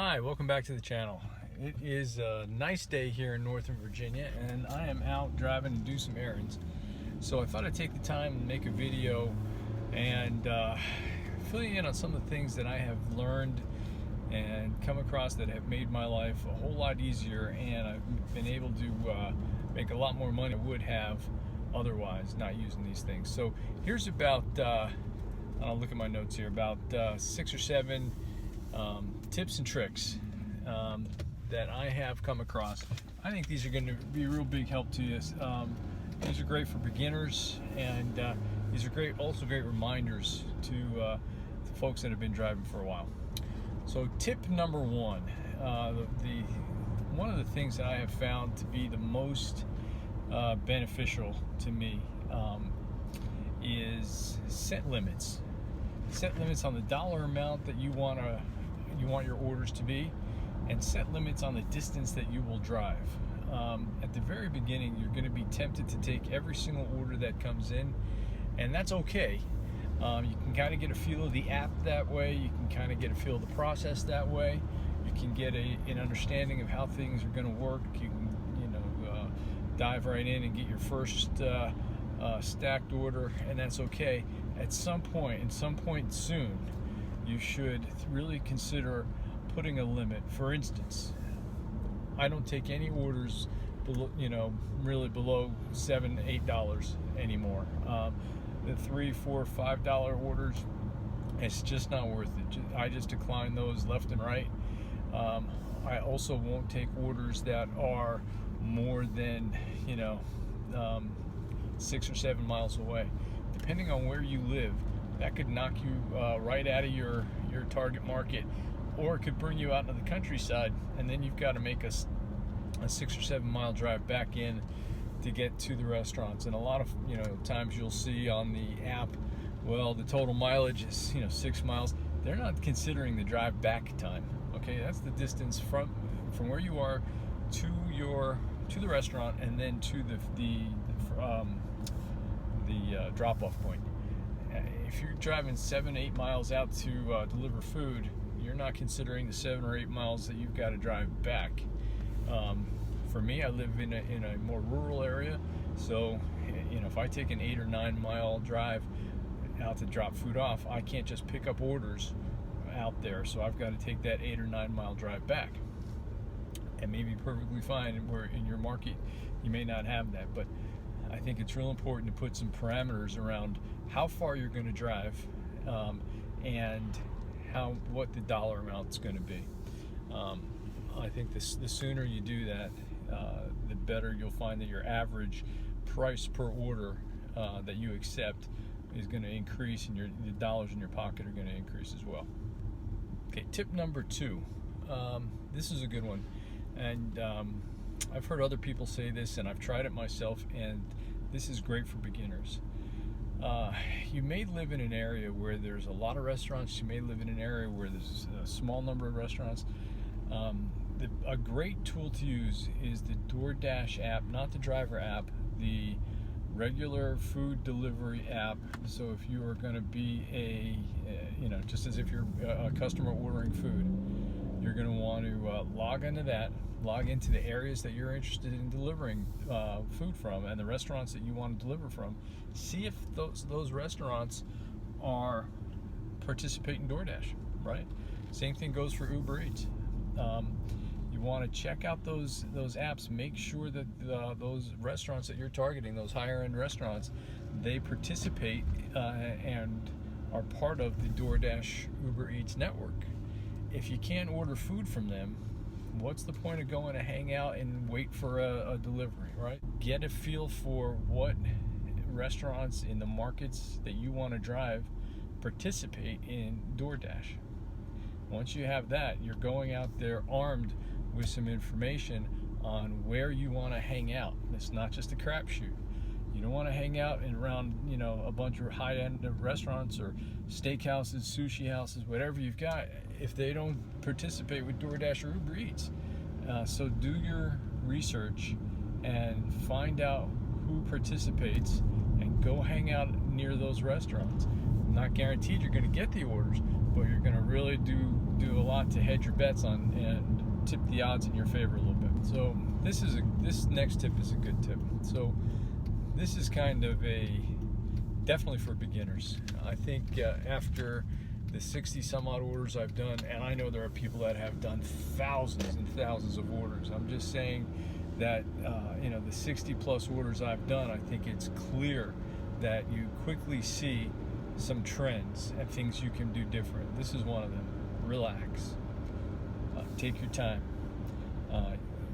Hi, welcome back to the channel. It is a nice day here in Northern Virginia and I am out driving to do some errands. So I thought I'd take the time and make a video and fill you in on some of the things that I have learned and come across that have made my life a whole lot easier, and I've been able to make a lot more money than I would have otherwise not using these things. So here's about, I'll look at my notes here, about 6 or 7 tips and tricks that I have come across. I think these are going to be a real big help to you. These are great for beginners, and these are also great reminders to folks that have been driving for a while. So tip number 1, one of the things that I have found to be the most beneficial to me is set limits. Set limits on the dollar amount that you want your orders to be, and set limits on the distance that you will drive. At the very beginning, you're going to be tempted to take every single order that comes in, and that's okay. You can kind of get a feel of the app that way. You can kind of get a feel of the process that way. You can get an understanding of how things are going to work. You can, dive right in and get your first stacked order, and that's okay. At some point soon, you should really consider putting a limit. For instance, I don't take any orders below, really below $7, $8 anymore. The $3, $4, $5 orders, it's just not worth it. I just decline those left and right. I also won't take orders that are more than 6 or 7 miles away. Depending on where you live, that could knock you right out of your target market, or it could bring you out into the countryside, and then you've got to make a 6 or 7 mile drive back in to get to the restaurants. And a lot of times you'll see on the app, well, the total mileage is 6 miles. They're not considering the drive back time. Okay, that's the distance from where you are to the restaurant, and then to the drop-off point. If you're driving 7, 8 miles out to deliver food, you're not considering the 7 or 8 miles that you've got to drive back. For me, I live in a more rural area, so if I take an 8 or 9 mile drive out to drop food off, I can't just pick up orders out there, so I've got to take that 8 or 9 mile drive back. And maybe perfectly fine where in your market you may not have that, but I think it's real important to put some parameters around how far you're going to drive, and what the dollar amount is going to be. I think the sooner you do that, the better you'll find that your average price per order that you accept is going to increase, and the dollars in your pocket are going to increase as well. Okay, tip number 2. This is a good one, and I've heard other people say this, and I've tried it myself, and this is great for beginners. You may live in an area where there's a lot of restaurants. You may live in an area where there's a small number of restaurants. A great tool to use is the DoorDash app, not the driver app, the regular food delivery app. So if you are going to be just as if you're a customer ordering food, you're going to want to log into the areas that you're interested in delivering food from, and the restaurants that you want to deliver from. See if those restaurants are participating in DoorDash, right? Same thing goes for Uber Eats. You want to check out those apps. Make sure that those restaurants that you're targeting, those higher end restaurants, they participate and are part of the DoorDash Uber Eats network. If you can't order food from them, what's the point of going to hang out and wait for a delivery, right? Get a feel for what restaurants in the markets that you want to drive participate in DoorDash. Once you have that, you're going out there armed with some information on where you want to hang out. It's not just a crapshoot. You don't want to hang out around a bunch of high-end restaurants or steakhouses, sushi houses, whatever you've got, if they don't participate with DoorDash or Uber Eats. So do your research and find out who participates and go hang out near those restaurants. I'm not guaranteed you're going to get the orders, but you're going to really do do a lot to hedge your bets on and tip the odds in your favor a little bit. So this next tip is a good tip. So this is kind of definitely for beginners. I think after the 60 some odd orders I've done, and I know there are people that have done thousands and thousands of orders. I'm just saying that the 60 plus orders I've done, I think it's clear that you quickly see some trends and things you can do different. This is one of them. Relax. Take your time.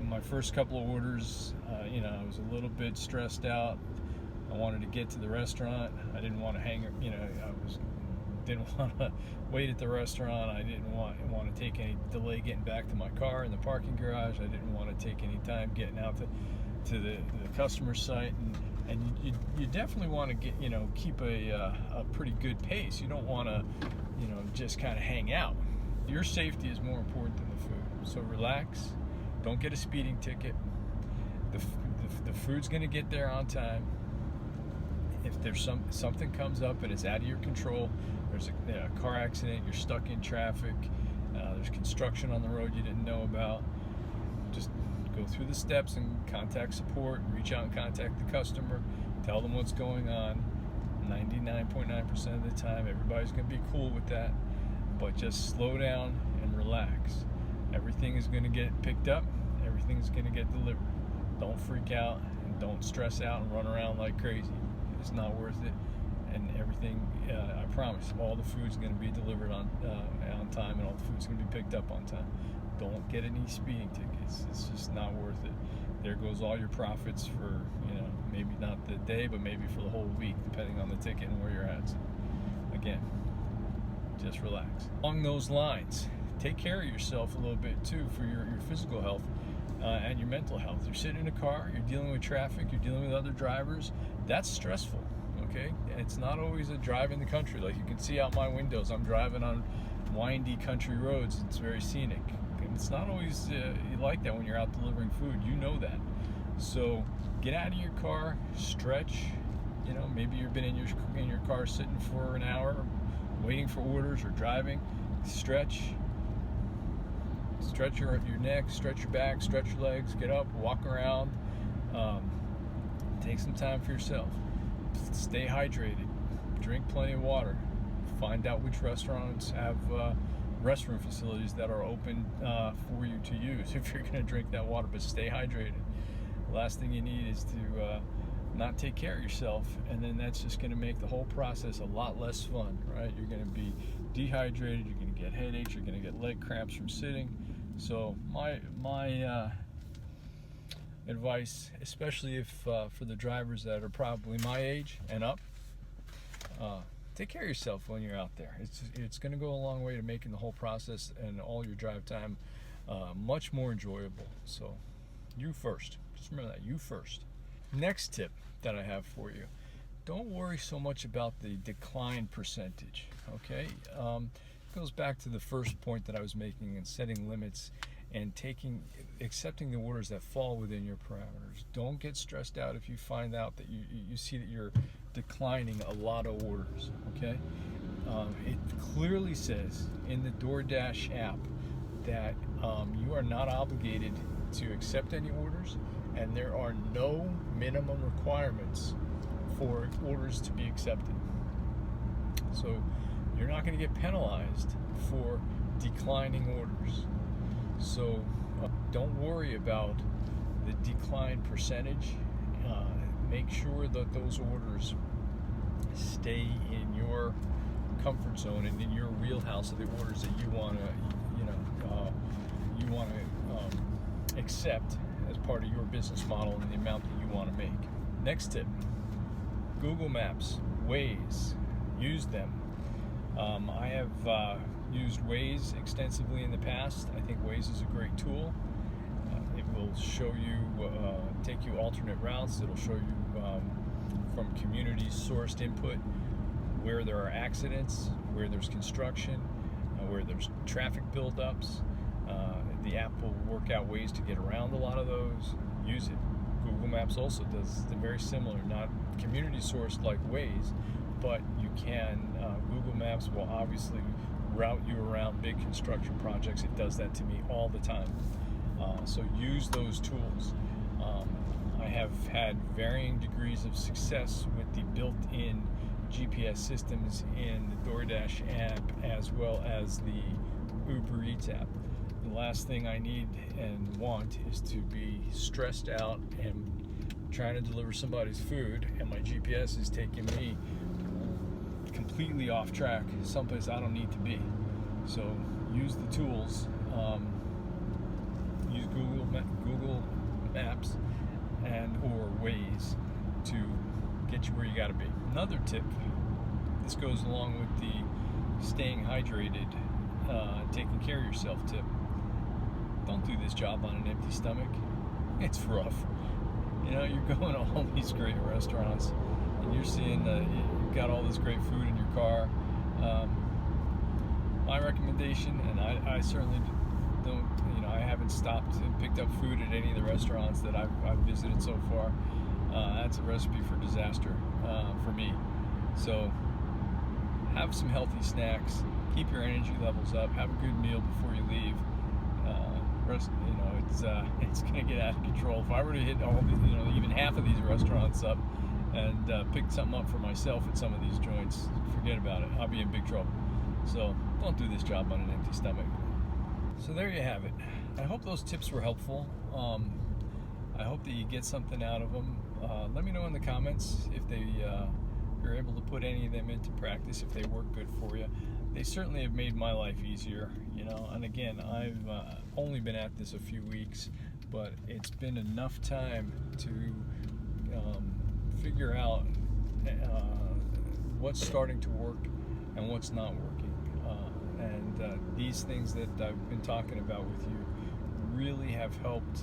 My first couple of orders, I was a little bit stressed out. I wanted to get to the restaurant. I didn't want to didn't want to wait at the restaurant. I didn't want to take any delay getting back to my car in the parking garage. I didn't want to take any time getting out to the customer site, and you definitely want to keep a pretty good pace. You don't want to just kind of hang out. Your safety is more important than the food. So relax. Don't get a speeding ticket. The food's going to get there on time. If there's something comes up and it's out of your control, there's a car accident, you're stuck in traffic, there's construction on the road you didn't know about, just go through the steps and contact support, reach out and contact the customer, tell them what's going on. 99.9% of the time, everybody's going to be cool with that, but just slow down and relax. Everything is going to get picked up, everything's going to get delivered. Don't freak out and don't stress out and run around like crazy. It's not worth it, and everything, I promise, all the food's going to be delivered on time, and all the food's going to be picked up on time. Don't get any speeding tickets. It's just not worth it. There goes all your profits for, maybe not the day, but maybe for the whole week, depending on the ticket and where you're at. So, again, just relax. Along those lines, take care of yourself a little bit too for your physical health and your mental health. You're sitting in a car, you're dealing with traffic, you're dealing with other drivers. That's stressful, okay? It's not always a drive in the country. Like you can see out my windows, I'm driving on windy country roads. It's very scenic. And it's not always like that when you're out delivering food. You know that. So get out of your car, stretch. Maybe you've been in your car sitting for an hour, waiting for orders or driving. Stretch your neck, stretch your back, stretch your legs, get up, walk around, take some time for yourself. Stay hydrated, drink plenty of water, find out which restaurants have restroom facilities that are open for you to use if you're going to drink that water, but stay hydrated. The last thing you need is to not take care of yourself, and then that's just going to make the whole process a lot less fun, right? You're going to be dehydrated, you're going to get headaches, you're going to get leg cramps from sitting. So my advice, especially if for the drivers that are probably my age and up, take care of yourself when you're out there. It's going to go a long way to making the whole process and all your drive time much more enjoyable. So you first. Just remember that, you first. Next tip that I have for you: don't worry so much about the decline percentage. Okay, it goes back to the first point that I was making in setting limits and accepting the orders that fall within your parameters. Don't get stressed out if you find out that you see that you're declining a lot of orders. Okay, it clearly says in the DoorDash app that you are not obligated to accept any orders, and there are no minimum requirements for orders to be accepted. So you're not going to get penalized for declining orders. So don't worry about the decline percentage. Make sure that those orders stay in your comfort zone and in your wheelhouse of the orders that you want to accept as part of your business model and the amount that you want to make. Next tip: Google Maps, Waze, use them. I have used Waze extensively in the past. I think Waze is a great tool. It will show you, take you alternate routes. It'll show you from community sourced input where there are accidents, where there's construction, where there's traffic buildups. The app will work out ways to get around a lot of those. Use it. Google Maps also does very similar, not community sourced like Waze, but you can, Google Maps will obviously route you around big construction projects. It does that to me all the time. So use those tools. I have had varying degrees of success with the built-in GPS systems in the DoorDash app as well as the Uber Eats app. The last thing I need and want is to be stressed out and trying to deliver somebody's food and my GPS is taking me completely off track, someplace I don't need to be. So use the tools. Use Google Maps and or Waze to get you where you got to be. Another tip, this goes along with the staying hydrated, taking care of yourself tip. Don't do this job on an empty stomach. It's rough. You know, you're going to all these great restaurants and you're seeing you've got all this great food in your car. My recommendation, and I certainly don't, you know, I haven't stopped and picked up food at any of the restaurants that I've visited so far. That's a recipe for disaster for me. So have some healthy snacks, keep your energy levels up, have a good meal before you leave. You know, it's gonna get out of control. If I were to hit all the, you know, even half of these restaurants up and pick something up for myself at some of these joints, forget about it. I'll be in big trouble. So don't do this job on an empty stomach. So there you have it. I hope those tips were helpful. I hope that you get something out of them. Let me know in the comments if you're able to put any of them into practice, if they work good for you. They certainly have made my life easier, you know. And again, I've only been at this a few weeks, but it's been enough time to figure out what's starting to work and what's not working. And these things that I've been talking about with you really have helped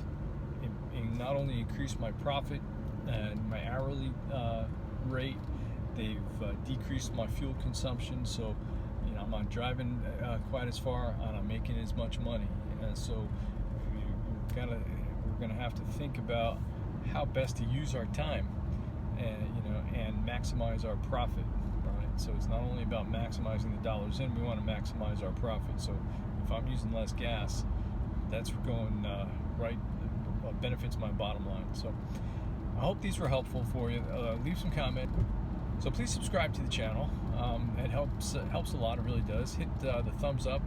in not only increase my profit and my hourly rate, they've decreased my fuel consumption, so you know, I'm not driving quite as far and I'm making as much money. And so we're gonna have to think about how best to use our time and maximize our profit. Right? So it's not only about maximizing the dollars in, we want to maximize our profit. So if I'm using less gas, that's going right, benefits my bottom line. So I hope these were helpful for you. Leave some comment. So please subscribe to the channel. It helps a lot. It really does. Hit the thumbs up.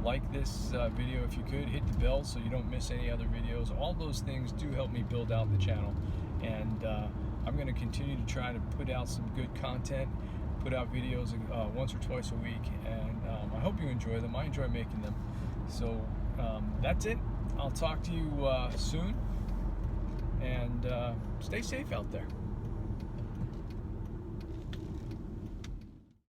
Like this video if you could. Hit the bell so you don't miss any other videos. All those things do help me build out the channel. And I'm going to continue to try to put out some good content. Put out videos once or twice a week. And I hope you enjoy them. I enjoy making them. So that's it. I'll talk to you soon. And stay safe out there.